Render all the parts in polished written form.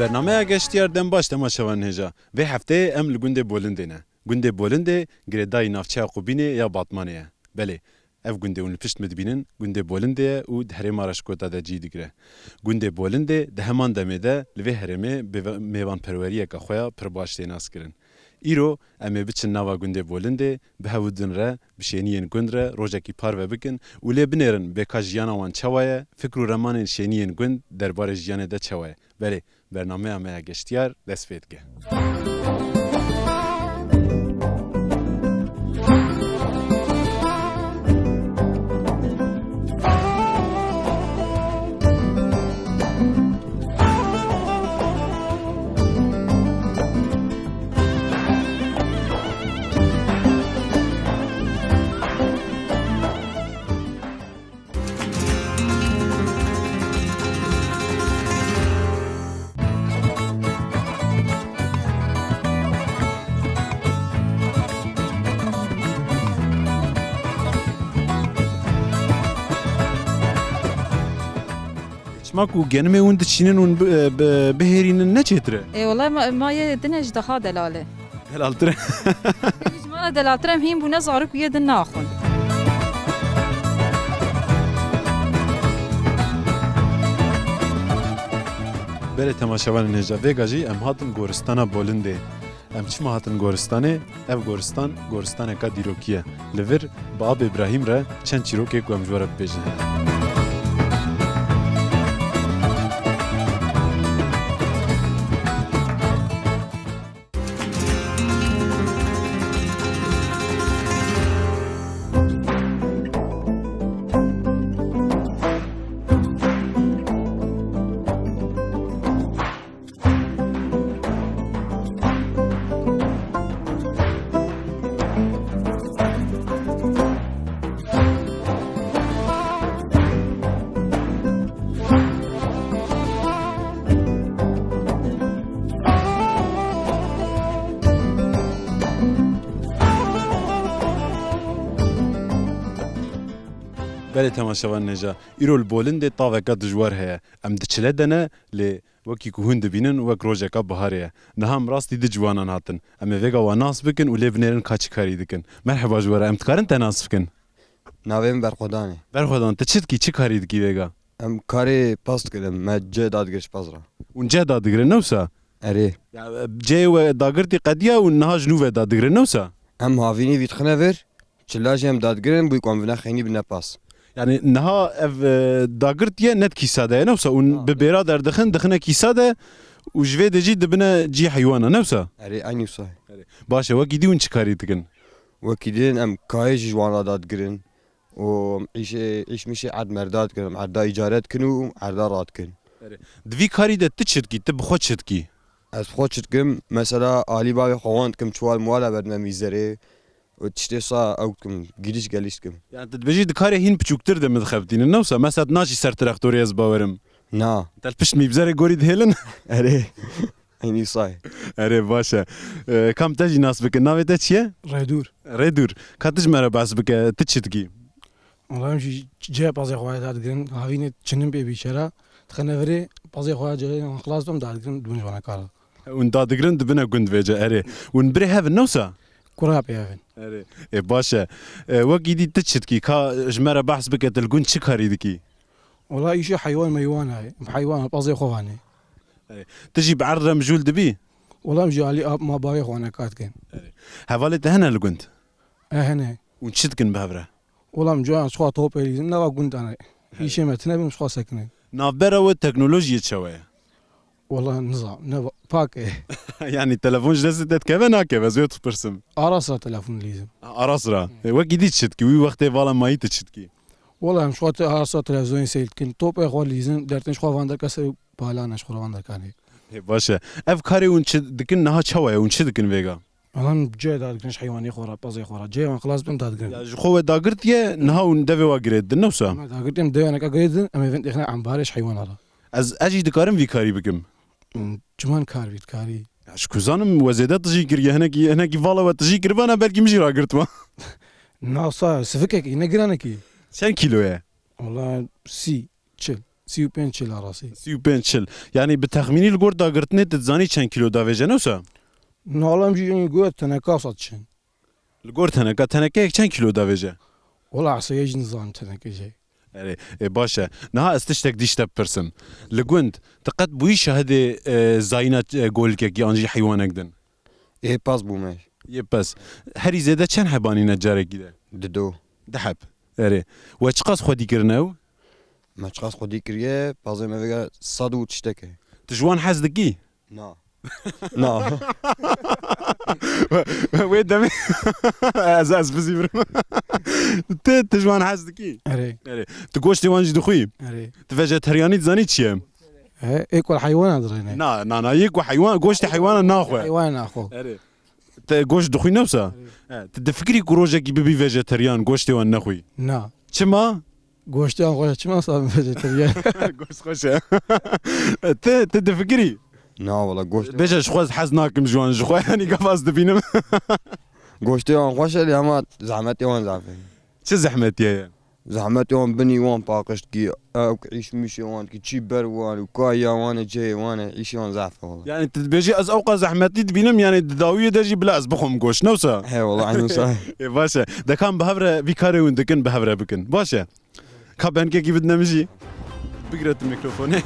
برنامه گشتیار دم باش تماشاوان هجا و هفته ام لگونده بولنده نه گونده بولنده گردای نافچه قبینه یا باطمانه بله اف گونده اون پشت مدبینن گونده بولنده و دهره مارش کوتا دا جی دیگره گونده بولنده ده همان دمیده لوی هرمه به میوان پروریه که خویا پر باش تیناس کرن ایرو امی بچن نوا گونده بولنده به هودن را بشینین گوند را روزکی پار و بکن ولی بنرن به کاجیانا وان چوایه فکر و رمان شینین گوند درباره جیانه ده چوایه بله برنامه اما گشتیار دست پید که ماكو جنمي وند تشينن ون بهيرين نچتره اي والله ما يدنج دخا دلاله هلالتره ما دلالترم هين بو نزارك يدن ناخن بله تماشاوان نجا وگاجی ام هاتن گورستانا بولنده ام چما هاتن گورستانه اف گورستان کا دیروکیه لور باب ابراهیم را چند چیروکه کو ام جوره بجنه بله تماشاوان نجا ایرول بولنده طاوکا دجوار هيا ام دچله دنه ل وکی کو هند بینن وک روزه کا بهاره نه هم راستی دجوانان هاتن ام وگا و ناس بکن و لبنرن کاچ کاری دکن مرحبا جواره ام تکارن تناس بکن ناویم برخودانه برخودان تچت کی چی کاری دکی وگا ام کاری پاست کردم مجه دادگرش پازرا اون جه دادگره نوسا اره جه و داگرتی قدیا و نها جنوب دادگره نوسا ام هاوینی ویت خنور چلاج هم دادگرن بوی کومنا خینی بنا پاس يعني نها داغرتيه نت كيساده نفسه ون ببيرادر دخن كيساده وجوي دجي دبنا جي حيوانه نفسه اره aynı صحيح باشا وكي دي ونش كاري تكن وكيدين ام كايج جوانا دادگرن و ايش مشي عد مرداد كن عدا ايجارات كنو عدا رات كن دفي كاري ده تشت كي تب خوشت كي از خوشت كم مثلا علي باي خوان كم چوال موالا بدنا ميزري وتشتي صا او كم جيريش جاليش كم يعني تبجي دكاري هين بچوكتر ده مدخبتين النوسه مثلا ناشي سر تراكتوري از باورم نا تلفش ميبزري غوري دهلن اره aynı صحيح اره باشا كم تجي ناس بك ناوي تشيه ريدور كاتج مرا باس بك تشت كي والله مش جاي بازي خويا دادگرن هاوینه چنن بي بيشرا تخنوري بازي خويا جاي خلاص دم دادگرن دون وانا كار ون دادگرن دبنا گوند وجه اره ون بري هاف النوسه كورا بيافن اره باشا وقي دي تشت كي كا جمره بحث بك تلقون شي كاري دكي والله ايش حيوان ميوان هاي حيوان بازي خواني تجي بعرض مجول دبي والله مجي علي اب ما باي خوانا كاتكن هفالي تهنا لقنت هنا ونشتكن بهبره والله مجي شخوا توبي نبا قنت انا ايش ما تنبي مش خاص سكنه نافبره والتكنولوجيا شويه والله نظام نبا باك يعني تلفون جلست كيفن هكا بس برسم اراسا تلفون لازم اراسرا وقي دي تشتكي وي وقت فالا ما تشتكي والله مش خاطر اراسا تلفزيون سيلت كن توب اخوال لازم درتن شخوا فاندر كسر بالا شخوا فاندر كاني باشا افكاري ونش دكن نها شويه ونش دكن فيغا الان جاي دادگرنش حيواني خورا بازي خورا جاي خلاص بن دادگرن يا خو داغرتيه نها وندفي واغريد نوسا ما دادگرن دو انا كاغريد اما فين احنا عم بارش حيوان هذا از اجي دكارم في كاري بكم جمان كار بيت كاري شكو زانم وزيده تجي كري هناكي فالا تجي كربانا بلكي مجي راغرت ما ناصا سفكك نغرانكي Sen kiloya? والله سي تشل 35 çil arası. 35 çil. Yani bi tahmini li gor dagirtinê tu dizanî çend kilo davêje ne wisa? Nalam jî yani goya teneka satçın. Li gor teneka tenekeyek çend kilo davêje? Ola asaya jin zan teneka jey. Erê baş e. Niha ez tiştek dîş te bipirsim. Li gund tu qet bûyî şahidê zayîna golkekî an jî heywanek din? ê pas bûme Yê pes. Herî zêde çend hebanîne carekî de? dido Diheb. Erê. We çi qas xwedî kirine ew? me çiqas xwedî kiriye pazê me vêga 100 û tiştekê Tu ji wan hez dikî? na na Wê demê ez bizîvirim. Tu ji wan hez dikî? Erê Tu goştê wan jî dixwî? erê. Tu vejeteryanî dizanî çi ye? Ekol hayvan adırene. Na yek ku heywan goştê heywana naxwe. Hayvan akho. Erê. Te goş dixwî ne wisa? Tu difikirî ku rojekî bibî vejeteryan goştê wan nexwî? Na. Çima? Goştan koya çima sabı vejeteryan. Goş xweş e. Tu difikirî? na wala goştê Bêje ji xwe ez hez nakim ji wan ji xwe yanî gaf ez dibînim. goştê wan xweş e lê hema zehmetê wan zafê Çi zehmetiye ye? zehmetê wan binî wan paqiştkî ew îşmişê wan kî çî ber wan û kaya wan ê cihê wan ê îşê wan zafê wala Yani tu dibêjî ez ewqa zehmetî dibînim yani di dawiyê de jî bila ez bixwim goş ne wisa? he wala aynû sa Baş e. Dekan bi hev re vî karê hûn dikin bi hev re bikin. Baş e. Ka benkekî bidine min jî. Bigire tu mikrofonê.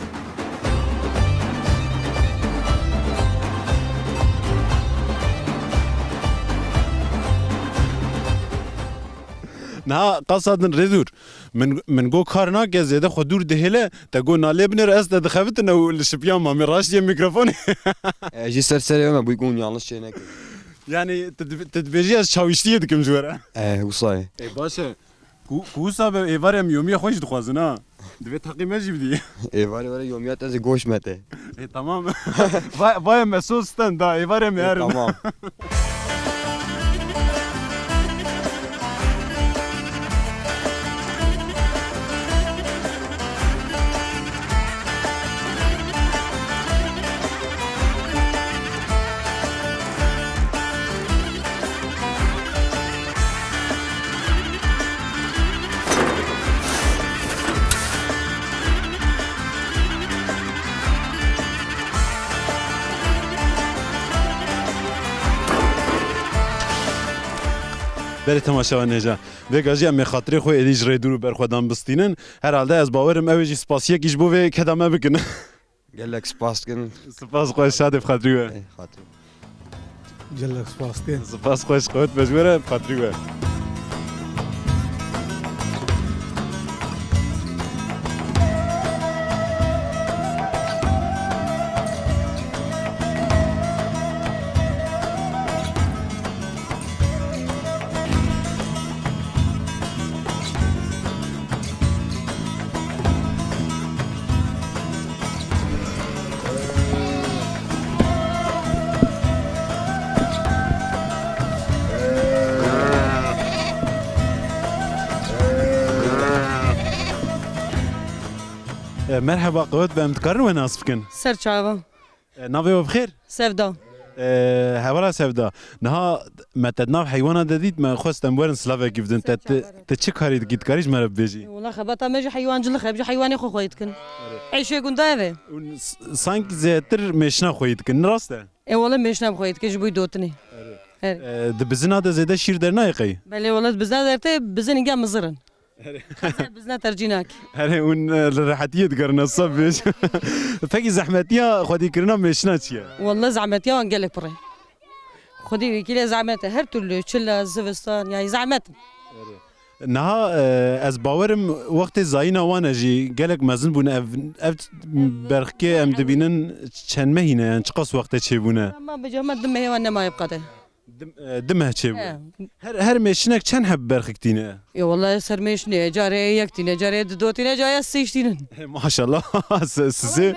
Niha qasa din rêdur. Min got kar nake zêde xwe dûr dihêle te got nalê binêre ez te dixebitin ew li şipiyan mamê raştiye mikrofonê. jî serserê me bûyî ku hûn yanlış şê nekin Yani tu dibêjî ez çawîştiyê dikim ji we re. wisa ye Baş e. Ku wisa be êvarê em yomîya xwe jî dixwazin ha. Divê teqî me jî bidî. êvarê were yomiyat ez ê goş me te Tamam. Vay me sos sten da êvarê me erin. tamam Berê temaşevan hêja. Vê gajî em ê xatirê xwe êdî ji rêdûr û berxwedan bistînin. Herhalde ez bawerim ew ê jî spasiyekî ji bo vê keda me bikin. gelek spas dikin Spas xwe şadê bi xatirî we. xatir Cellek spastien. Spas xwe ji xewet be ji we re bi xatirî we. Merhaba qewet be em dikarin we nas bikin. Serçava, Navê we bixêr? sevda. Hewara sevda. Niha me te nav heywana de dît me xwest em werin silavekî bidin. Te çi karî dikî dikarî ji me re bibêjî? والله خبطة ماجي حيوان جل خيب حيواني خو خويتكن عيشي كنت هذا Sanki zêtir mêşina xwe dikin. Rast e? اي والله مش نام خويتك جبوي دوتني Di bizina de zêde şîr dernayê qey. بلي والله بزنا درتي بزن قام مزرن بزنا ترجيناك Herê hûn li rehetiyê dikarin ez saf bêj. Pekî zehmetiya xwedîkirina mêşina çi ye? والله زعمت يا وان قالك بري خدي كلا زعمتها هر تلو تشلا زفستان يعني زعمت Niha ez bawerim wextê zayîna wan e jî gelek mezin bûne ev berxkê em dibînin çend mehîne yan çi qas wextê çêbûne? ما بجمع دم هي وانا ما يبقى ده Dimeh çêbûne. Her mêşinek çend heb berxiktîne? يا والله سرميشني جاري يكتينا جاري دوتينا جاي سيشتينن Maşallah sizi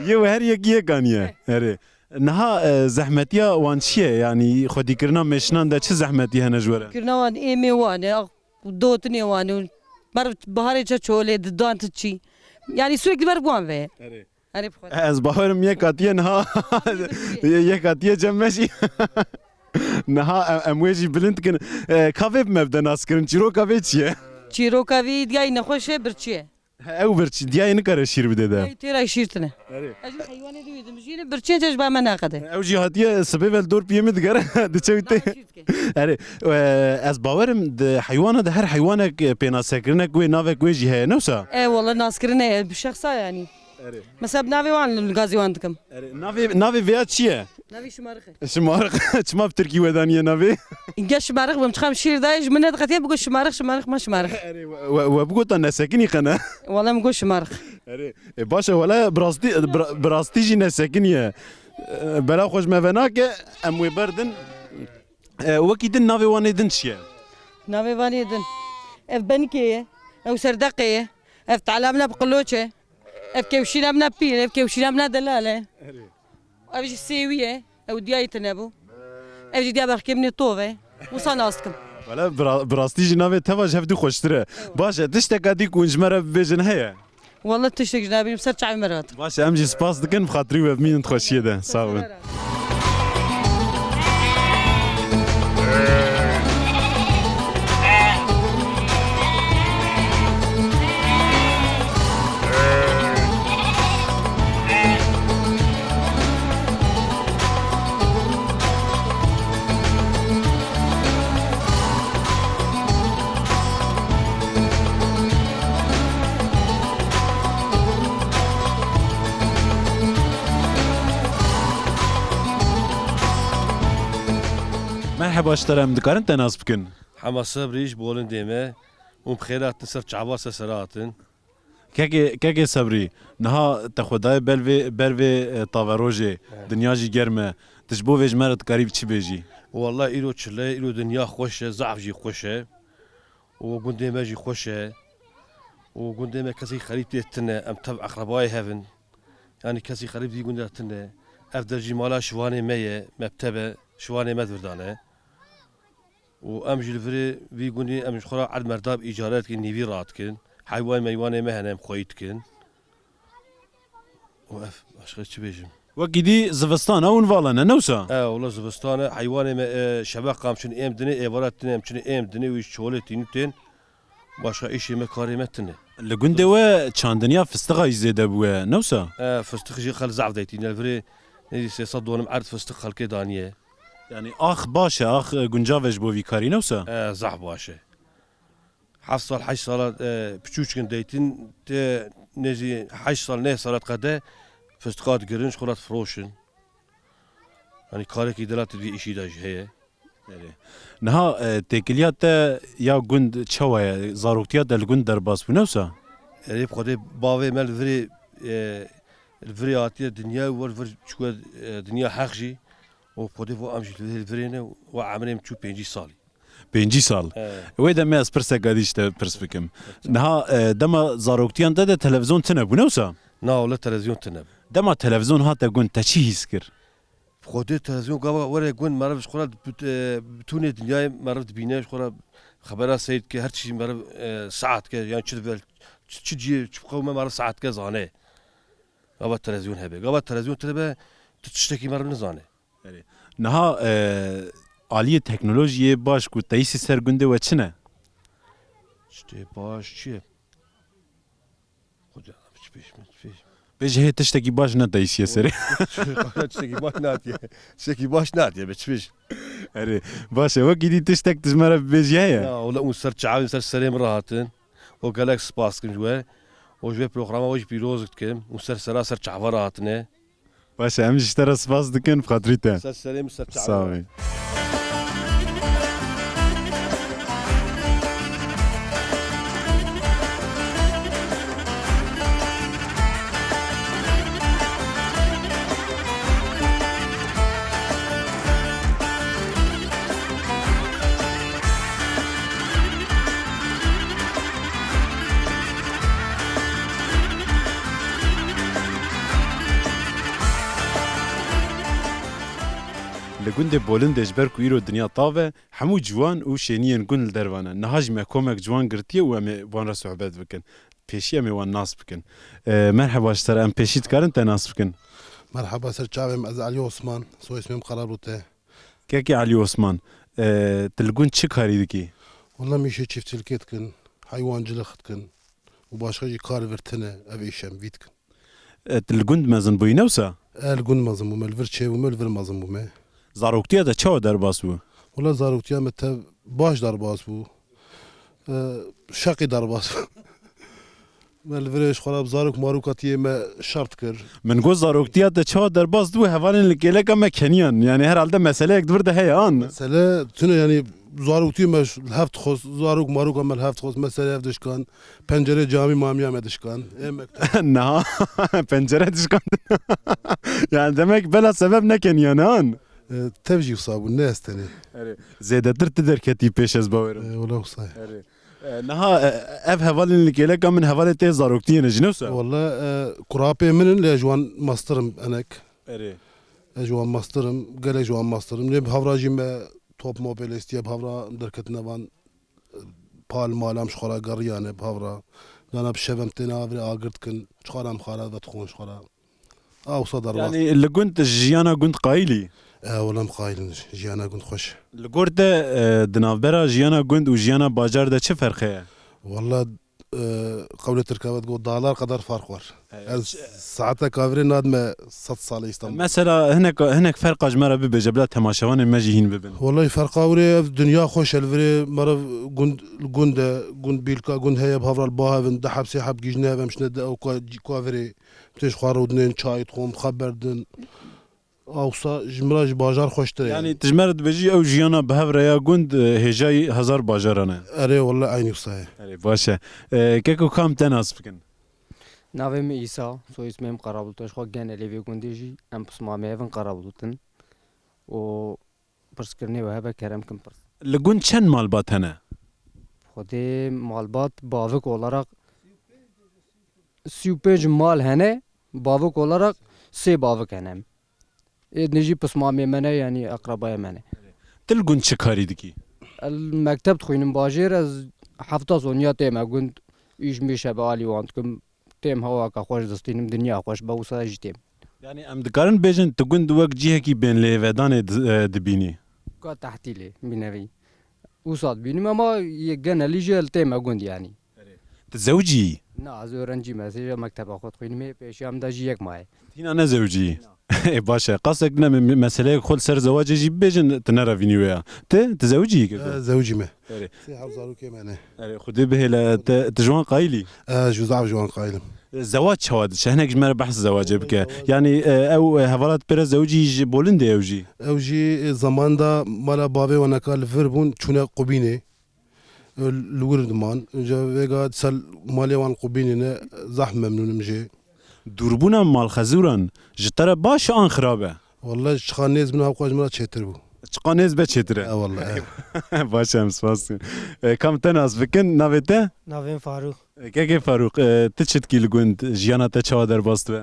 ye her yekî yekaniye. Herê. Niha zehmetiya wan çi ye? Yani xwedîkirina mêşinan de çi zehmetî hene ji were? كرنا وان ايمي وانا دوتني وانا بر بهاري تشولي دان تشي يعني sürekli ber bu an ve hani Ez bawerim yek hatiye niha yek hatiye cemmeşî. Niha em wê jî bilind dikin. Kavê bi me bide nas kirin. Çîroka vê çi ye? çiroka vi diye ne hoşe birçiye ew birçî diyayê nikare şîr bide de. تیرا شیرتنه اجی حیوانی دویدم جینه برچین چش با من ناقده Ew jî hatiye sibê vel dor piyê digere diçe te. Erê ez bawerim di heywana de her heywanek pênasekirinek wê navek wê jî heye newsa? اي والله ناس كرنا بشخصا يعني مثلا بنافي وان الغازي وانتكم Navê vêya çi ye? نافي شمارخه Şimarix çima bi Tirkî wedaniye navê? قال شمارخ بمتخام شير دايج من دقت بقول شمارخ شمارخ ما شمارخ We bigota nesekinî xene. والله بقول شمارخ Başa wele bi rastî jî nesekiniye. Bela xweş me venake em wê berdin. Wekî din navê wanê din çi ye? نافي واني دن اف بنكيه او سردقيه اف تعلمنا بقلوشه اف كوشينا منا بيل اف كوشينا منا دلاله اف جي سيويه او ديايتنا ابو اف جي ديابر كيمني طوفه وصناصكم Wele bi rastî jî navê teva ji hev dû xweştir e. Başa tişteka dî ku ji me re bibêjin heye. والله تشتك جنابي مسر شعب مرات Başa em jî spas dikin bi xatirî we bimînin xweşiyê de. Sağ olun. Merhaba işlerim dikarin te nas bikin. حما صبريش بولن ديمه ومخيرات نصر تعباس سراتن Keke sabrî. Niha te xwedayê bervê taverojê dinya jî germe. Tij bo vê ji me re dikarî çi bêjî? والله إلو تشلي إلو دنيا خوشة زعف جي خوشة وقنديمة جي خوشة وقنديمة كسي خريب تيتنا أم تبع أقربائي هفن يعني كسي خريب دي قنديمة تنا أفدر جي مالا شواني مية مبتبة شواني مدوردانه وأم جي الفري في قندي أم خورا عد مرداب إيجارات كن نيفي رات كن حيوان ميواني مهنم خويت كن وأف أشغل تبيجم Wekî dî zivistan ew valane newsa? والله زبستانه حيوان شبه قام شنو ام دني ايبارات دني ام شنو ام دني ويش شغله تينتين باشا ايش ما كاريمتني Li gundê we çandiniya fistiqa jî zêde bûye newsa? فستق جي خل زعف دايتين الفري ندي سيصد دونم عرض فستق خلكي دانيه Yani ax baş e ax guncavê ji bo vî karî newsa? زعف باشه 7 سال 8 سال بچوچكن دايتين نجي 8 سال نه سالات قده فستقات جرنش خلات فروشن يعني كارك دلات دي اشي داج هي Niha têkiliya te ya gund çawa ye zaroktiya te li gund derbas bû newsa? يعني بخدي باوي مال فري الفري عاتيه دنيا ور شو دنيا حقجي وبخدي فو امشي الفرينا وعمري مشو 5 سالي 5 sal. Wê de me ez pirseka dî ji te pirs bikim. Niha dema zaroktiyan te de televizyon tune bû newsa? نا ولا تلفزيون تنب Dema televizyon hate gund te çi hîs kir? بخدي تلفزيون قبل ورا يقول مرة شخورا بتوني دنيا مرة تبينا شخورا خبرها سيد كي هر شيء مرة ساعات كي يعني تجي تبقى مرة ساعات كي زانه قبل التلفزيون هبه قبل التلفزيون تنبه تشتكي مرة نزانه Niha aliyê teknolojiyê baş ku teyîsî ser gundê we çi ne? شتي باش شي خدي مش Bêje hê tiştekî baş ne teyîsiye serê. شتكي باش ناتيه شتكي باش ناتيه بتشبيش Erê baş e wekî dî tiştek tij me re bibêjî heye? لا ولا ونسر تعاون سر سلام راهاتن وقالك سباس كن جوا وجوا بروغرام وج بيروز كم وسر سراسر تعبر راهاتنا Baş e em ji te re spas dikin bi xatirî te. سر سلام سر Sağ تعبر olun. Li gundê Bolindê ji ber ku îro dinya tav e hemû ciwan û şêniyên gund li dervan e. Niha ji me komek ciwan girtiye û em ê wan re sohbet bikin. Pêşî em ê wan nas bikin. Merheba ji te re em pêşî dikarin te nas bikin. مرحبا سر شعبي از علي عثمان سو اسمي مقرر بوته Kekê Alî Osman tu li gund çi karî dikî? والله مشي çiftçilik etkin hayvancılık etkin و başka jî kar virtine ev işem vît kin. Li gund mezin bûyî wisa? El gund mezin bûme, li vir çêbûme, li vir mezin bûme. Zaroktiya de çawa derbas bû? Wala zaroktiya me tev baş derbas bû. Şeqî derbas bû. Me li virê ji xwe zarok marokatiyê me şert kir. Min got zaroktiya de çawa derbas bû hevalên li geleka me keniyan. Yani herhalde meseleyek divir de heye an. Mesele tune yani zaroktiye me heft xos, zarok maroka me heft xos, mesele ev dişkan, pencere cami mamiya me dişkan. Na pencere dişkandın. Yani demek bela sebep ne keniyan an. Tev jî wisa bû ne estene. Zêdetir tu derketî pêş ez bawerim. Wala wisa. Niha ev hevalên li geleka min hevalê tê zaroktiyê ne jî ne wisa? Wala kurapê min in lê ji wan mastirim enek. Erê. Ez ji wan mastirim, gelek ji wan mastirim. Lê hevra jî me top mobîl estiye hevra derketine van pal malam ji xwe re geriyane hevra. Gana bi şevem têne avirê agirtkin, çixaram xara ve dixwin ji xwe re. A wisa derbas. Yani li gund jiyana gund qayîlî. Welam xayilin jiyana gund xweş. Li gor te di navbera jiyana gund û jiyana bajar de çi ferq heye? Valla qewlê Tirkiye got dağlar kadar fark var. Ez saetek avirê nadime 100 salê İstanbul. Mesela hinek ferqa ji me re bibêje bila temaşevanên me jî hîn bibin. Vallahi farka vurê ev dünya xweş elvirê merav gund e gund bîlka gund heye havral bahevin de hepsê heb gîjne ev em şine de ew kavirê têj xwe rûdinên çayê dixwin xeber din. Awsa ji min re ji bajar xweştir e. Yani tijmer dibêjî ew jiyana bi hev re ya gund hêjayî hezar bajaran e. Erê vallahi aynı wisa ye. Erê baş e. Keko kam te nas bikin? Navê min İsa, soy ismêm Qarabulut, ji xwe genelê vê gundê jî em pismamê evin Qarabulutin û pirskirinê we hebe kerem kin pirs. Li gund çend malbat hene? Xwedê malbat bavik olarak 35 mal hene, bavik olarak 3 bavik hene. Êdî jî pismamê me ne yani aqrabaya me ne. Til gund çi karî dikî? Mekteb dixwînim bajêr ez hefta sonya têm e gund îş mêş be alî wan dikim têm hewaka xweş distînim dinya xweş be wisa jî têm. Yani em dikarin bêjin tu gund wek cihekî bên lêvedanê dibînî. Ka tehtîlê bînevî. Wisa dibînim ama genelî jî têm e gund yani. Tu zewcî? Na ez öğrenciyim ez mekteba xwe dixwînim pêşî de jî yek maye. Hîna ne zewcî? Baş e. Qasek ne meseleyek xwe li ser zewacê jî bibêjin tu nerevînî wê ya. Tu zewcî keko? Zewcî me. Erê. Sê hev zarokê me ne. Erê xwedê bihêle tu ji wan qayîlî? Ji zav ji wan qayîlim. Zewac çawa diçe? Hinek ji me re behs zewacê bike. Yani ew hevalat pêre zewcî ji bolindê ew jî. Ew jî zamanda mala bavê wan eka li vir bûn çûne qubînê. Li wir diman. Ca vêga sel malê wan qubînê ne zeh memnûnim jê. Durbûna malxezûran ji te re baş an xirab e? Vallahi çixa nêz min hev xwe ji min re çêtir bû. Çiqa nêz be çêtir e? Vallahi. Baş em spas dikim. Kam te nas bikin navê te? Navên Farûq. Kekê Farûq tu çi dikî li gund jiyana te çawa derbas dibe?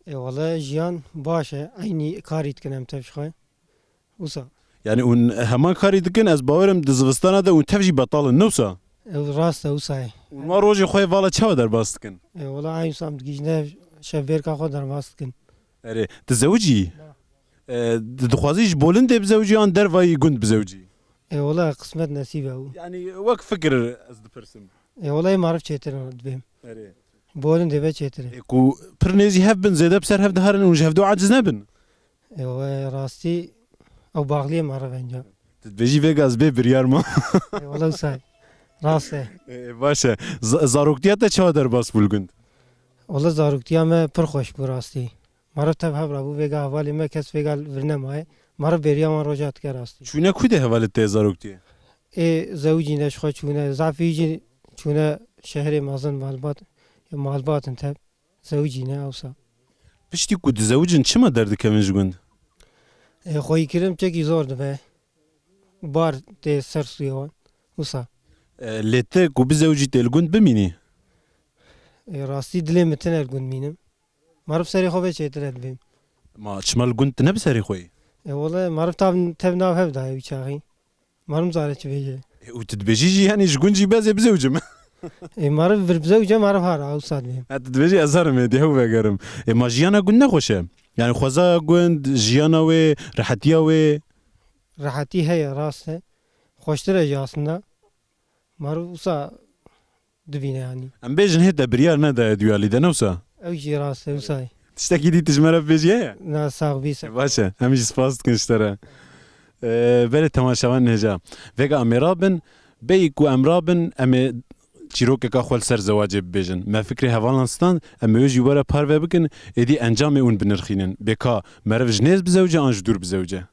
Wala jiyan baş e. Aynî karî dikin em tev ji xwe. Wisa. Yani hûn heman karî dikin ez bawerim di zivistana de hûn tev jî betalin ne wisa? Ew rast e wisa ye. Hûn ma rojê xwe vala çawa derbas dikin? Wala aynî wisa em digîjine şevbêrka xwe derbas dikin. Erê tu zewcî? Dixwazî ji bolindê bizewcî an dervayî gund bizewcî? Wala qismet nesîb e û. Yani wek fikir ez dipirsim. Wala marif çêtirin dibêm. Erê. Bolin dêve çêtirê. Ku pir nêzî hev bin zêde bi ser hev diharin û ji hevdû aciz nebin? Ew rastî ew baxliyê marif enca. Tu dibêjî vêga ez bê biryar ma. Wala wisa ye. Rast e. Baş e. Zaroktiya te çawa derbas bû li gund? Wala zaroktiya me pir xweş bû rastî. Marif tev hev rabû vêga hevalê me kes vêga vir nemaye. Marif bêriya wan roja dike rastî. Çûne ku de hevalê te zaroktiye? Zewcî ne ji xwe çûne zafî jî çûne şehrê mezin malbatin tev. Zewcî ne ewsa. Piştî ku dizewicin çima derdikevin ji gund? Xweyîkirin çekî zor dibe. Bar tê ser suya wan. Wisa. Lê te ku bizewcî tê li gund bimînî? Rastî dilê min tune li gund mînim. Marif serê xwe vê çêtir e dibêm. Ma çima li gund tu ne bi serê xwe yî? Wala marif tev nav hev daye wî çaxî. Marim zare çi vêje. û tu dibêjî jî yani ji gund jî bezê bizewcim. Marif vir bizewce marif hara wisa dibêm. Tu dibêjî ez herim ê dîhew vegerim. Ma jiyana gund ne xweş e? Yani xweza gund, jiyana wê, rihetiya wê. Rehetî heye rast e. Xweştir e jî aslında. Marif wisa دبینه یعنی ام بیژن هدا بریار ندا دیوالی ده نوسا او جی راسته وسای تشتکی دی تجمره بیجیه نه ساق بیسه باشه همیش سپاس کنشتره بله تماشاوان نهجا وگا امرابن بیکو امرابن ام چیروک که خال سر زواج بیژن ما فکر هوالانستان ام یوجی ورا پار و بکن ادی انجام اون بنرخینن بکا مرو جنیز بزوجه آنج دور بزوجه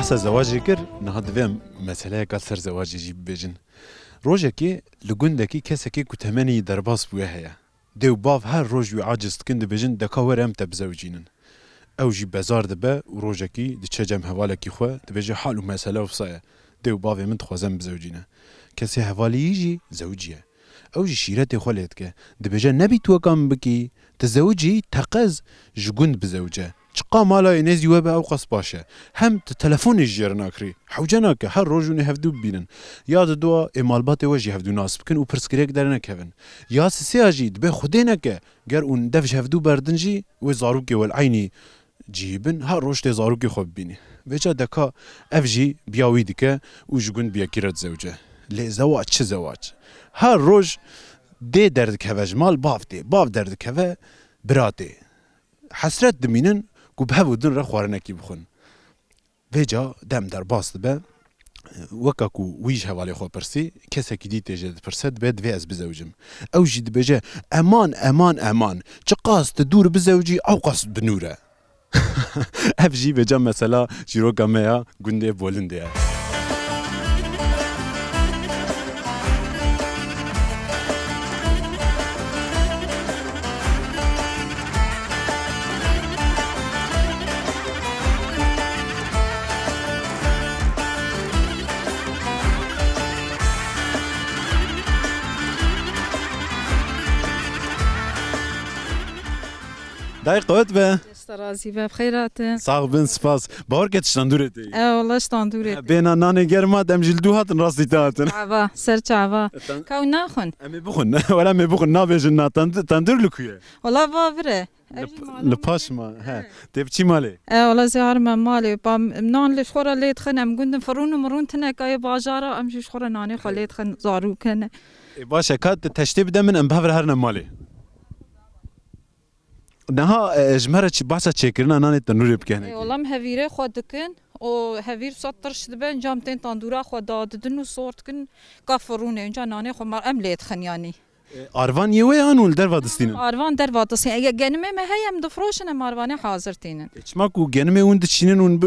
بحث زواجی کر نه دویم مسئله کال سر زواجی جیب بیجن روزه کی لگوندکی کسی کی کتمنی درباس بوه هیا دیو باف هر روز یو عاجز کند بیجن دکاور ام تبزوجینن او جی بازار دبه و روزه کی دچه جم حواله کی خو دبیجه حال و مسئله وفصایه دیو باف من تخوازم بزوجینه کسی حوالی یجی زوجیه او جی شیرت خولید که دبیجه نبی تو کام بکی تزوجی تقز جگوند بزوجه چقا مالا نزی وبه او قص باشه هم تلفون جیرنا کری حوجنا که هر روزونه هفدو بینن یاد دو امالبات وجه هفدو ناس بکن و پرسکریک درنه کهن یا سیاجی دبه خودینه که گر اون دفش هفدو بردنجی و زاروکی والعینی جیبن هر روز ته زاروکی خوب بینی وجا دکا افجی بیاوی دکه و جگون بیا کیرت زوجه لی زواج چه زواج هر روز دی درد که جمال باف درد که براته حسرت دمینن کو به بودن را خوارنه کی بخون وجا دم در باست به وکاکو ویج حوالی خو پرسی کسی کی دیت جد پرسد بد و از بزوجم او جد بجه امان چه قاست دور بزوجی او قاست بنوره افجی بجا مثلا جیرو گامیا گنده بولنده دای قوت به استرازی و بخیرات ساغ بن سپاس بار که تشتندورتی والله شتاندوره بینا نانی گرما دم جلدو هاتن راستی تاتن عوا سر چاوا کو ناخن امی بخون ولا می بخون نابیجن نا تندر لکویه والله وافره لپاش ما ها تب چی مالی والله زهر ما مالي بام نان لشخورة ليت خن ام قندم فرون مرون تنا كاي باجارة ام شخورة ناني خليت خن زارو كن باشه کات تشتیب دمن ام بهر هر نمالی نها جمره چی باسا چکرنا نانی تنوری بکنه والله مهفيرة خودكن او هفير سطرش دبن جامتين تاندورا خود داددن و صورت کن كافرونه انجا ناني خو مر ام ليت خن يعني آروان یوی آنول در وادستینن آروان در وادستین گنمه ما هیم دفروشن ماروانی حاضر تینن چما کو گنمه اون دچینن اون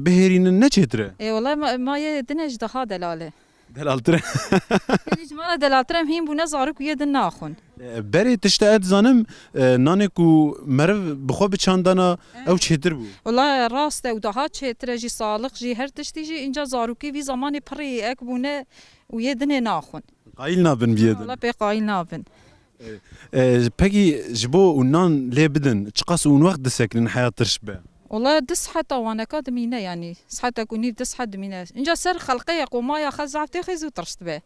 بهرینن نچتره والله ما يدنج دها دلاله دلالتره هیچ ما دلالترم هیم بونه زارو یه دن ناخون بری تشتاعت زانم نانی کو مرو بخوا بچاندانا او چهتر بو والله راست و دها چهتر جی سالق جی هر تشتی جی اینجا زاروکی وی زمانی پری اک بونه و یه دن ناخون قایل نابن بیدن والله بی قایل نابن پکی جبو اونان لی بدن چقاس اون وقت دسکنن حیاترش به والله دس حتى وانا كادمينه يعني صحتها كوني دس حد مينه انجا سر خلقيه قومايا خزعتي خيزو ترشت به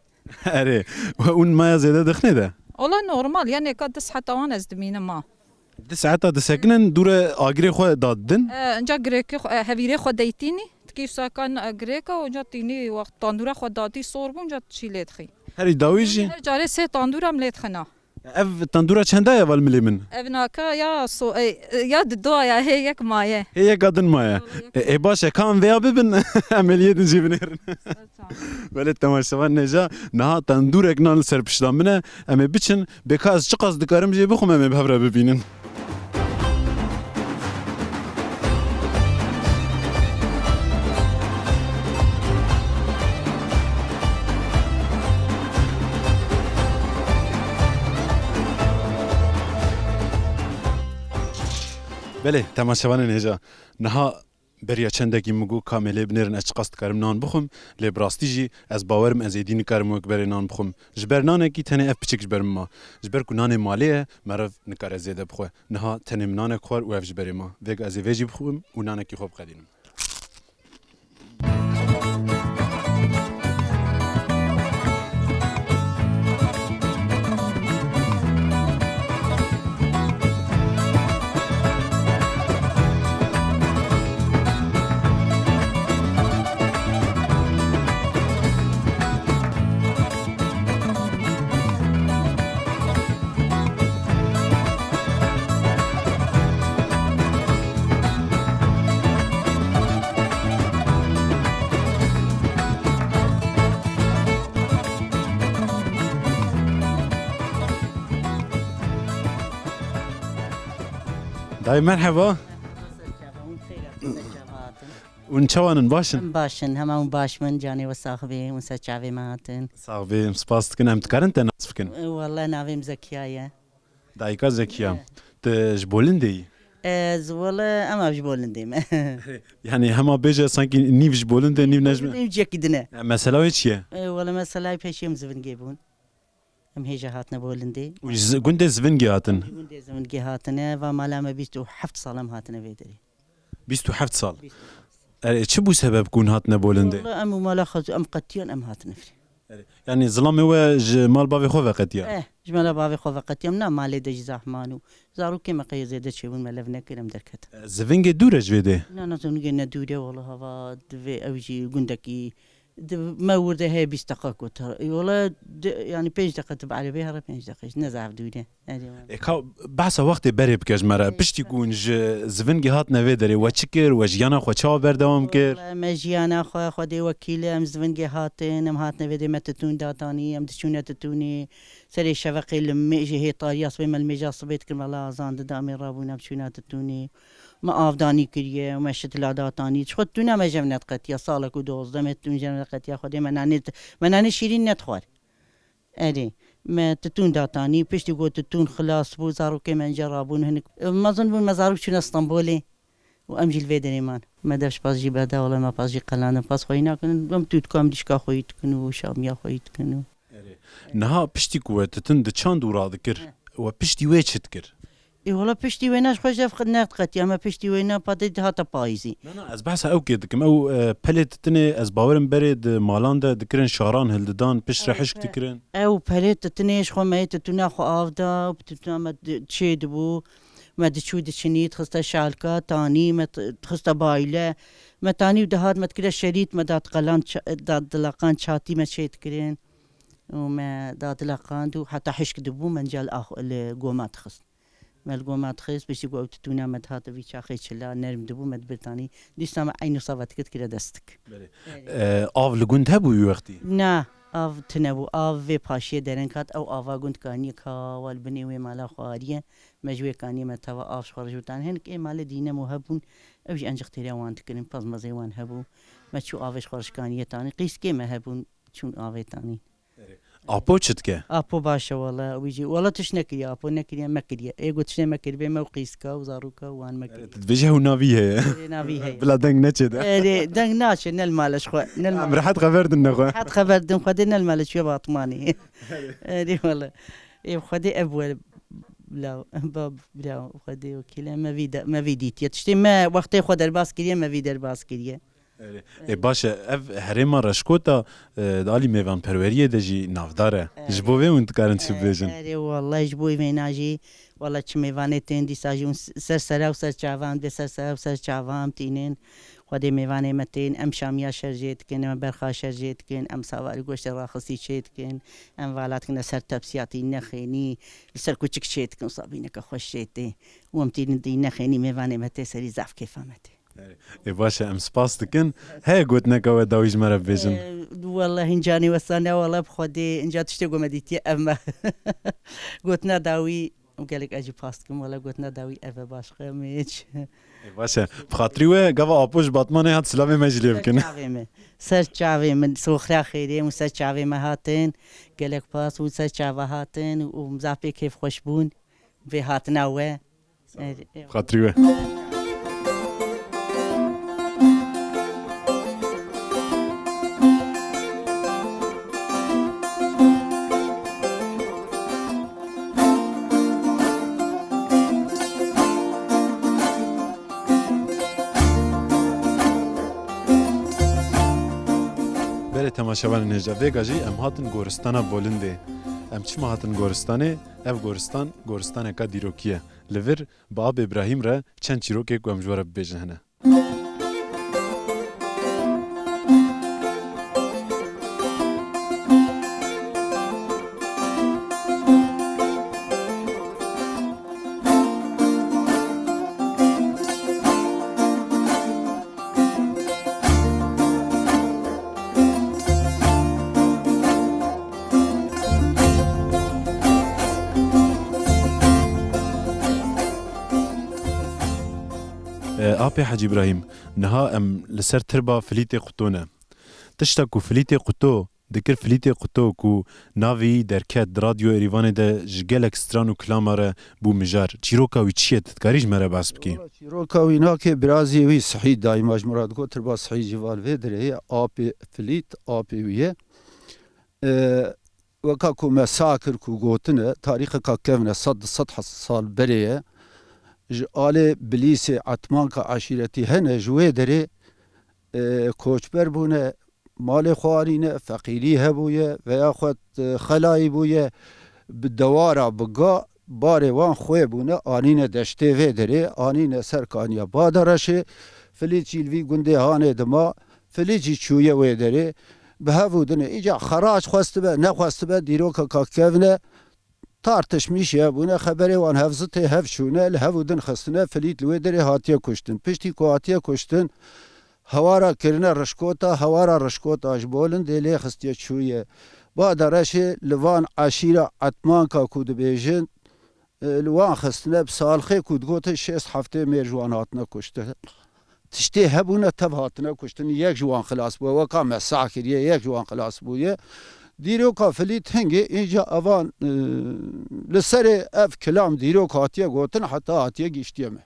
اره اون ما زیاده دخنه ده والله نورمال يعني كاد دس حتى وانا زدمينه ما ساعتا دسکنن دور آگری خو دادن انجا غريك هفيري خو ديتيني كيف ساكن غريكا وانجا تيني وقت تاندورا خو دادي صوربو انجا تشيلت خي هری داویجی هر جاري سه تاندورا مليت خنا اف تندورا چنده اول ملی من ابناكا يا سو يا دو يا هي يك مايه هي قادن مایا ای باشه کام ویا ببن عملیات جیبنر ولی تماشاوان نجا نه تندور اکنال سر پشتامنه اما بچن بکاز چقاس دکارم جی بخوم اما بهبره ببینن بله تماشاوان نجا نها بریا چندکی مگو کامله بنرن اچ قصد کرم نان بخم لی براستی جی از باورم از ایدین کرم و کبر نان بخم جبر نان کی تنه اف بچک جبر ما جبر کو نان مالیه مرف نکار زیاده بخو نه تنه نان خور و اف جبر ما وگ از ویجی بخم و نان کی خوب قدینم داي مرحبا ون چوانن باشن باشن همون باش من جاني وصاحبي ونسجعي ماتن صاحبي سپاس كن ام تكرن تناس فكن والله نافي مزكيايا دايكا زكيا تجبولندي والله اما بجبولندي يعني هما بيجا سانكي نيف جبولندي نيف نجم يجي كدنا مثلا ويتشيا والله مثلا بيش يوم زفن جيبون ام هيجا هاتنا بولندي قند زفنجي هاتن قند زفنجي هاتنا وما لا ما بيستو حفت صالم هاتنا بيدري 27 سال شبو سبب كون هاتنا بولندي والله ام ما خذ ام قتيان ام هاتنا فري يعني ظلام هو مال بافي خوفا قتيا جمال بافي خوفا قتيام نا مالي دج زحمانو زارو كيما قي زيد تشيون ملفنا كلام دركت زفنجي دورة جويدي لا زفنجي ندوده والله هذا دفي اوجي قندكي ما ورده هي بيستقاك والله يعني 5 دقيقة تبع على بيها 5 دقيقة نزعف دوده بحث وقت بري بكاج مرة بشتي كون زفنجي هاتنا فيدري وتشكر وجيانا خو تشاو بردوام كير ما جيانا خو دي وكيل ام زفنجي هاتن ام هاتنا فيدي ما تتون داتاني ام تشونا تتوني سري شفقي لما يجي هي طارياس بما الميجا صبيت كلمة لا زان دامي رابونا بشونا تتوني ما افداني كريه وما شتلا داتاني تخدتونا ما جمنت قتيا صالك ودوز دمتون جمنت قتيا خدي مناني شيرين نتخوار ادي ما تتون داتاني بيش تقول تتون خلاص بو زارو كمان جربون هنك ما ظن ما زارو شنو اسطنبولي وامجي الفيدريمان ما دافش باجي بدا ولا ما باجي قلانا باس خوينا كن توتكم ديشكا خويت كنو شاميا خويت كنو نها بشتي كو تتن دچان دورا ذكر وبشتي ويتشت كر والله بشتي ويناش خوجا فقدنا قت يا ما بشتي وينا بادي هاتا بايزي لا از بحث او كدكم او بلت تني از باورم بريد مالاندا دكرن شاران هلدان بش رحش دكرن او بلت تنيش خو ما تتنا خو افدا بتتنا ما تشيدبو ما تشود شنيت خستا شالكا تاني ما خستا بايله ما تاني ودهات ما تكره شريط ما دات قلان دات لقان شاتي ما شيت كرين وما دات لقان دو حتى حشك دبو من جال اخ القومات خس ملقو ما تخيس بيش يقول تتونا مد هات في شاخي شلا نرم دبو مد بريطاني دي سما عينو صابت كده دستك اف لقند هبو وقتي نا اف تنبو اف في باشيه درنكات او افا قند كاني كا والبني وي مالا خواريه مجوي كاني متوا اف خرجوتان هنك اي مال دينا مهبون اوج انج اختيار وان تكرين باز مزيوان هبو ما شو افش خرج كاني تاني قيس كي مهبون شون افي تاني ابو تشتكه ابو باشا والله ويجي والله تشنكي ابو نكري مكري اي قلت شنو مكري بما وقيسكا وزاروكا وان مكري تتوجهوا نافيه نافيه بلا دنگ نچد دنگ ناش نلمالش خو نلمال راح خبرت النخو حد خبردم خدينا المالش شو باطماني دي والله اي خدي ابو بلا باب بلا خدي وكيله ما فيديت يتشتي ما وقت خد الباسكريه ما فيد الباسكريه باشا اف هريما رشكوتا دالي ميفان پروریه دجی نافداره جبوه اون تکارن چی بیجن والله جبوه میناجی والله چه میوانه تین دی ساجون سر سر و سر چاوام به سر سر و سر چاوام تینن خودی میوانه متین ام شامیا شرجت کن ام برخا شرجت کن ام سواری گوشت راخصی شت کن ام والات کن سر تبسیاتی نخینی سر کوچک شت کن صابینه که خوش شتی و ام تین دی نخینی میوانه مت سری زاف کفامته باشا ام سپاس دکن هی گوت نکو داویج مرا بیجن والله انجاني وصلنا والله بخدي ان جات تشتغل مديتي اما قلتنا داوي وقال لك اجي باستكم والله قلتنا داوي افا باش خميش باشا بخاطري و قوا ابوش باطمانه هات سلامي مجلي بكن سر چاوي من سوخرا خيري وسر چاوي ما هاتن قال لك باس وسر چاوا هاتن ومزافي كيف خوشبون في هاتنا و بخاطري و تماشاوان هجا ویگا جی ام هاتن گورستانا بولنده ام چما هاتن گورستانه اف گورستان کا دیروکیه لور باب ابراهیم را چند چیروکه گم جوار بجهنه آپی حاج ابراهیم نها ام لسر تربا فلیت قطونه تشتا کو فلیت قطو دکر فلیت قطو کو ناوی درکت رادیو ایوان ده جگل اکستران و کلاماره بو مجار چیروکا وی چیه تکاریج مره باس بکی چیروکا وی ناکه برازی وی صحیح دایماج مراد گو تربا صحیح جوال ویدره آپی فلیت آپی ویه وکا کو مساکر کو گوتنه تاریخ کا کevne صد سال بریه آل بلیس عتمان کا عشیرتی هنه جوه داره کوچبر بونه مال خوارینه فقیری هبویه و یا خود خلایی بویه بدوارا بگا باره وان خوی بونه آنین دشته وی داره آنین سرکانیا بادرشه فلیچی الوی گنده هانه دما فلیچی چویه وی داره به هفودنه ایجا خراج خواسته به نخواسته به دیروکا کا کevne tartışmış ya buna haberi van hafızı te hafşune lhavudun khasne felit lwedere hatiye koştun pişti ko hatiye koştun havara kirine rışkota havara rışkota ajbolun dele khastiye çuye ba daraşe lvan aşira atman ka kud bejin lvan khasne bsalxe kud gote 6 hafte merjuanatna koştu tişte hebuna tabhatna koştun yek juan xalas bu ve ka mesakiriye yek juan xalas bu ye دیروکا فلیت هنگی اینجا اوان لسر اف کلام دیروکا هاتیه گوتن حتی هاتیه گیشتیمه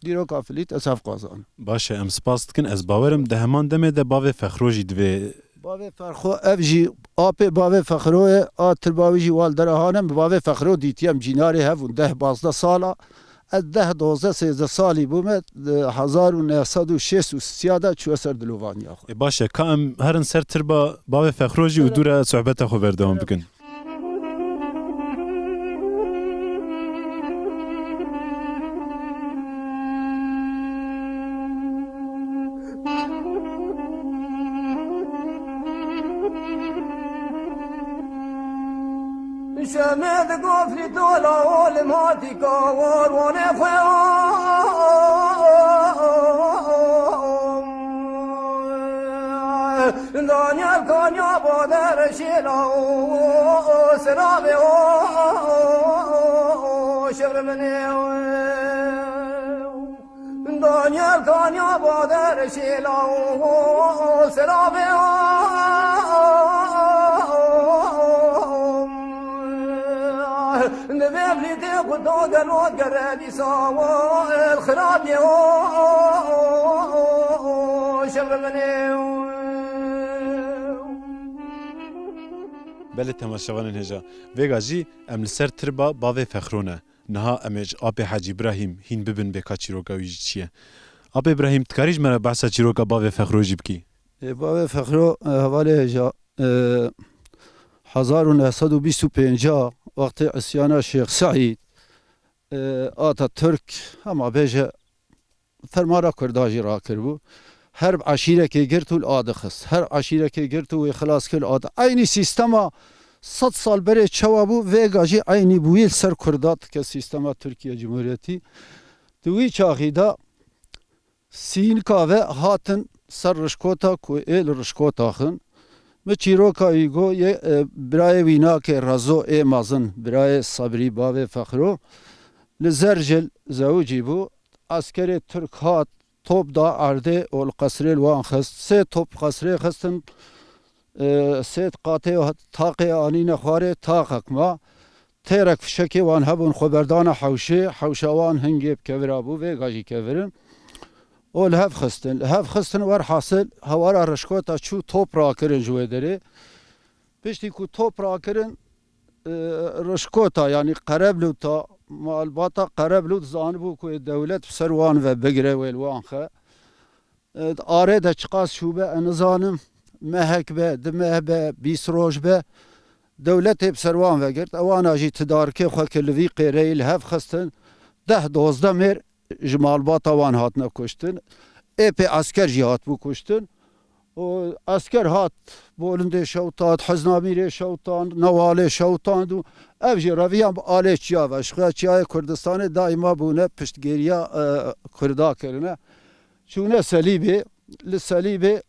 دیروکا فلیت اصف قازان باشه ام سپاس دکن از باورم ده همان دمه ده باوه فخروجی دوی باوه فرخو اف جی آپی باوه فخروه آتر باوه جی والدرهانم باوه فخرو دیتیم جیناری هفون 10-12 سالا از 10-12 سالی بومد 1963 چو سر دلوانیا خو باشه که ام هرن سر تربا باوه فخروجی و دوره صحبت خو بردوام بکن شمد قفل دولا والماتي كور ونفهم دانيال كانيا بادر شيلا سرابي شبر مني دانيال كانيا بادر شيلا سرابي نبيبلي تيقو دوغل وقرابي ساوا الخراب يو شبر مني بله تماشاوان هجا ویگا جی ام لسر تربا باوه فخرونه نها امج آپی حاج ابراهیم هین ببن بکا چیروکا ویجی چیه آپی ابراهیم تکاریج مرا بحثا چیروکا باوه فخروجی بکی باوه فخرو حواله هجا 1925 وقت عصیان شیخ سعید آتا ترک اما بیجه فرمارا کرداجی را کربو هر عشیره که گرتو الادخس هر عشیره که گرتو خلاص کل آد aynı sistema 100 سال بره چوابو وگاجی aynı بویل سر کردات که sistema Türkiye Cumhuriyeti دوی چاخیدا سین کاوه هاتن سر رشکوتا کو ال رشکوتا خن me çiroka go ye biraya vina ke razo e mazın biraya sabri bave fakhro li zerjel zawji bu askeri Türk hat top da arde ol qasrel wan khast se top qasre khastin set qate taqi anine khare taqakma terek fişeki wan habun xoberdana hawşawan hingeb kevra bu ve gaji keverin ol hev khastin var hasıl havara rışkota çu toprağa kirin jwederi pişti ku toprağa kirin rışkota yani qarebluta malbata qareblut zanbu ku devlet serwan ve begre ve elwan kha are de çıqas şube enizanım mehek be, dimeh be, 20 roj be, devlet hep servan vegirt. Ewana jî tidarikê xwe kilivî qêreyê li hev xistin. 10-12 mêr ji malbata wan hatine kuştin. Êpê asker jî hatibû kuştin. O asker hat bolindê şewtat, Hiznamirê şewtand, Newalê şewtand û ev jî reviyan bi alê çiya ve ji Çiyayê Kurdistanê daîma bûne piştgiriya Kurda kirine. Çûne Selîbê, li Selîbê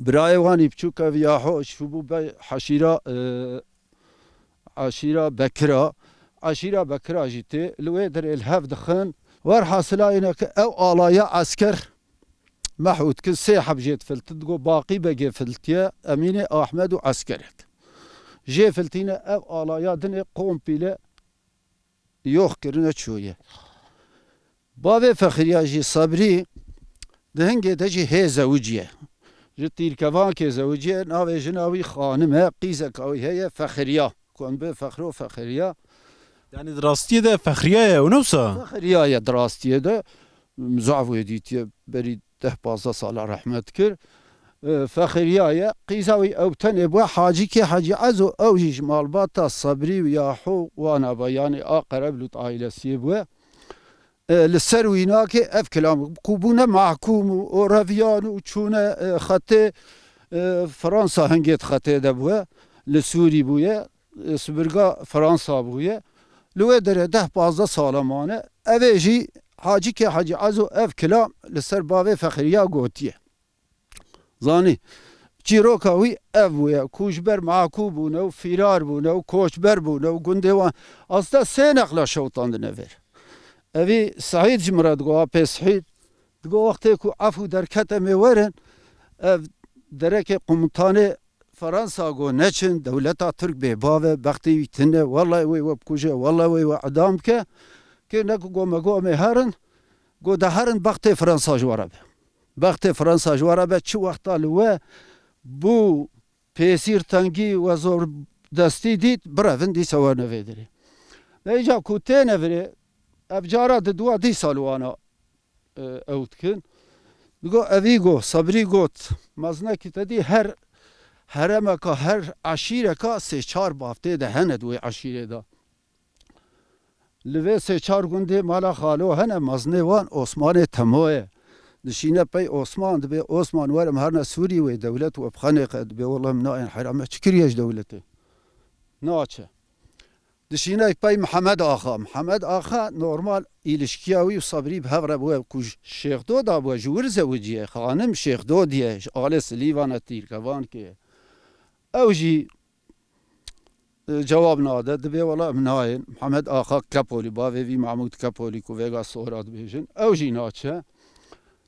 birayê wanî biçûk ev Yaho şûbû be Aşîra Bekira. Aşîra Bekira jî tê li wê derê li hev dixin. Werhasila yine ki ev alaya asker Mehûd ki sê heb jê filtit got baqî be gê filtiye Emînê Ahmed û askerek. Jê filtîne ev alaya dinê komple yok kirine çûye. Bavê Fexriya jî Sabrî di hingê de jî hê zewiciye. Ji tîrkevankê zewiciye navê jina wî xanim e qîzeka wî heye Fexriya. Konbê Fexro Fexriya. Yani rastiyê de Fexriye ye û newsa? Fexriya ye di rastiyê de zav wê dîtiye berî 10-15 sala rehmet kir. Fexriya ye qîza wî ew tenê bûye Hacîkê Hacî Ezo ew jî ji malbata Sabrî û Yaho wana be yanî a Qereblut ailesiyê bûye. Li ser wî nakê ev kilam ku bûne mahkûm û o reviyan û çûne xetê Fransa hingê xetê de bûye. Li Sûrî bûye, Sibirga Fransa bûye. Li wê derê 10-15 sala mane evê jî Hacîkê Hacî Ezo ev kilam li ser bavê Fexriya gotiye. Zanî çîroka wî ev bûye ku ji ber mahkûm bûne û fîrar bûne û koçber bûne û gundê wan asta sê nexla şewtandine vêr. Evî Sehîd ji min re digot apê Sehîd digot wextê ku ev û derket em ê werin ev derekê komutanê Fransa got neçin dewleta Türk bêbav e bextê wî tune wallahî wê we bikuje wallahî wê we edam bike kê neku got me got em ê herin got de herin bextê Fransa ji we re be. Bextê Fransa ji we re be çi wexta li we bû pêsîr tengî we zordestî dît birevin dîsa we nevê derê. Îca ku tê nevirê ev cara di duwa dîsa li wana ew dikin. Digot evî got Sabrî got mezinekî te dî her heremeka her aşîreka sê-çar baftê de hene di wê aşîrê de. Li vê sê-çar gundê mala xalo hene mezinê wan Osmanê Temo ye. Dişîne pey Osman dibe Osman werim herne Sûrî wê dewlet û xenê qe dibe wallahî min nayên heyra me çi kiriye ji dewletê. Naçe. Dişîne pey Mihemed Axa. Mihemed Axa normal îlişkiya wî û Sabrî bi hev re bûye ku Şêxdo da bûye ji wir zewiciye xanim Şêxdo diye ji alê Silîvan e tîrkevankê ye. Ew jî cewab nade dibe wallahî min nayên Mihemed Axa Kepolî bavê wî Mahmûd Kepolî ku vêga Sohra dibêjin ew jî naçe.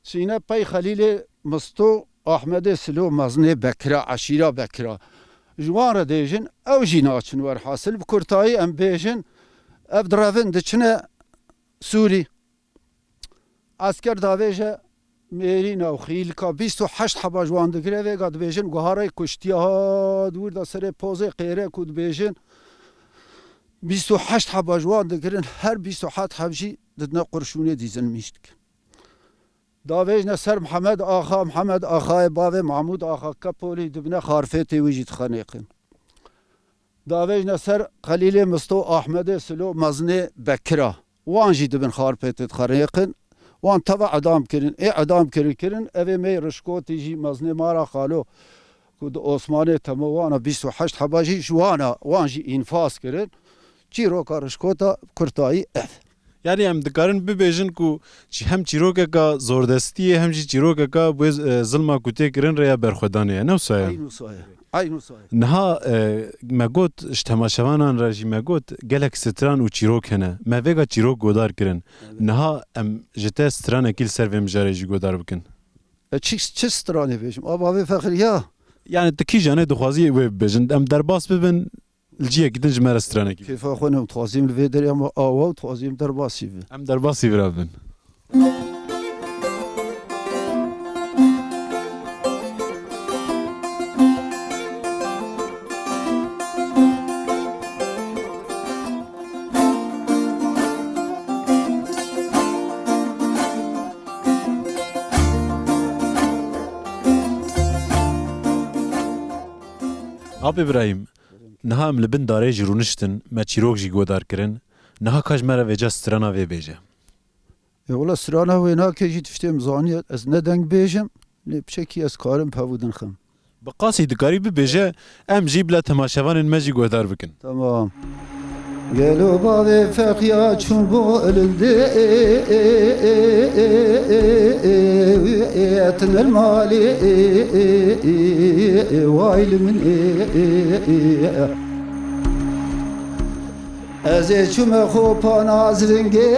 Çîne pey Xelîlê Misto Ahmedê Silo mezinê Bekira Aşîra Bekira. Ji wan re dêjin ew jî naçin werhasil bi Kurtayî em bêjin ev direvin diçine Sûrî. Asker davêje mêrîna û xîlka 28 heba ji wan digire vêga dibêjin guhareyê kuştiya hat wir da serê pozê qêrê ku dibêjin 28 heba ji wan digirin her 27 hev jî didine qurşûnê dîzilmîş dikin. Davêjne ser Mihemed Axa Mihemed Axayê bavê Mahmûd Axa Kepolî dibine xarfêtê wî jî dixenêqin. Davêjne ser Xelîlê Misto Ahmedê Silo mezinê Bekira. Wan jî dibin xarfêtê dixenêqin. Wan teva edam kirin. Ê edam kirin evê me Rişkotî jî mezinê mara xalo ku di Osmanê Temo wana 28 heba jî ji wan jî înfas kirin. Çîroka Rişkota Kurtayî ev. Yani em dikarin bibêjin ku hem çîrokeka zordestiyê hem jî çîrokeka wê zilma ku tê kirin reya berxwedanê ye newsa ye. Aynû saye. Niha me got ji temaşevanan re jî me got gelek stran û çîrok hene. Me vêga çîrok godar kirin. Niha em ji te stranekî li ser vê mijarê jî godar bikin. Çi stranê bêjim? A bavê Fexriya. Yani ti kî janê dixwazî wê bibêjin em derbas bibin li ciyekî din ji me re stranekî. Kêfa xwe ne dixwazîm li vê derê ama awa dixwazîm derbasî bibin. Em derbasî vira bibin. Ab İbrahim, niha em li bin darê jî rûniştin, me çîrok jî godar kirin, niha kaj me re vêca strana vê bêje. Valla sırana wê nake jî tiştêm zaniye ez ne deng bêjim lê pişekî ez karim pevûdin xim. Bi qasî dikarî bibêje, em jî bila temaşevanên me jî godar bikin. Tamam. Gelo bavê feqya çûn bo elinde etin el malê wayl min ez ê çûme xwe panazringê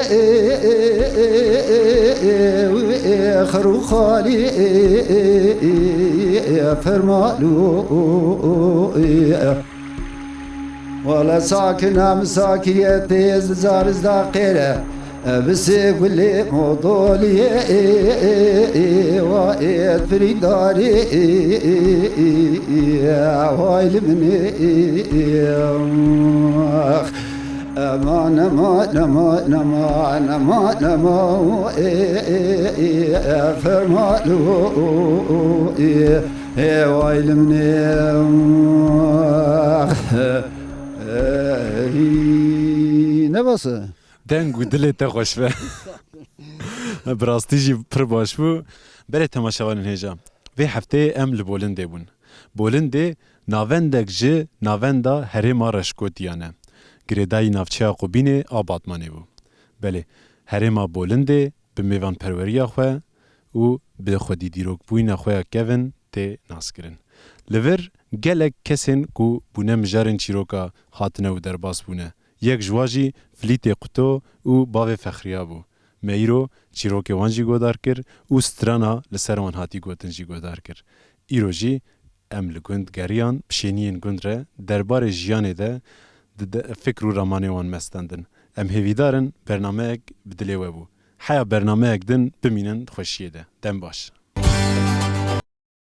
xeru xalî fermalû ولا ساكنة مساكية تيز زارز داقيرة بسي قولي موضولي وإيد فريداري وايل مني أمان أمان أمان أمان أمان أمان فرمالو وايل مني ne bası? Deng û dilê te xweş be. Bi rastî jî pir baş bû. Berê temaşevanên hêja. Vê hefteyê em li Bolindê bûn. Bolindê navendek ji navenda herêma Reşkotiyan e. Girêdayî navçeya Qubînê a Batmanê bû. Belê, herêma Bolindê bi mêvanperweriya xwe û bi xwedî dîrokbûyîna xwe ya kevin tê naskirin. Li vir gelek kesên ku bûne mijarên çîroka hatine û derbas bûne. Yek ji wan jî Filîtê Quto û bavê Fexriya bû. Me îro çîrokê wan jî godar kir û strana li ser wan hatî gotin jî godar kir. Îro jî em li gund geriyan pişêniyên gund re derbarê jiyanê de fikr û ramanê wan mestandin. Em hêvîdarin bernameyek bi dilê we bû. Heya bernameyek din bimînin xweşiyê de. Dem baş.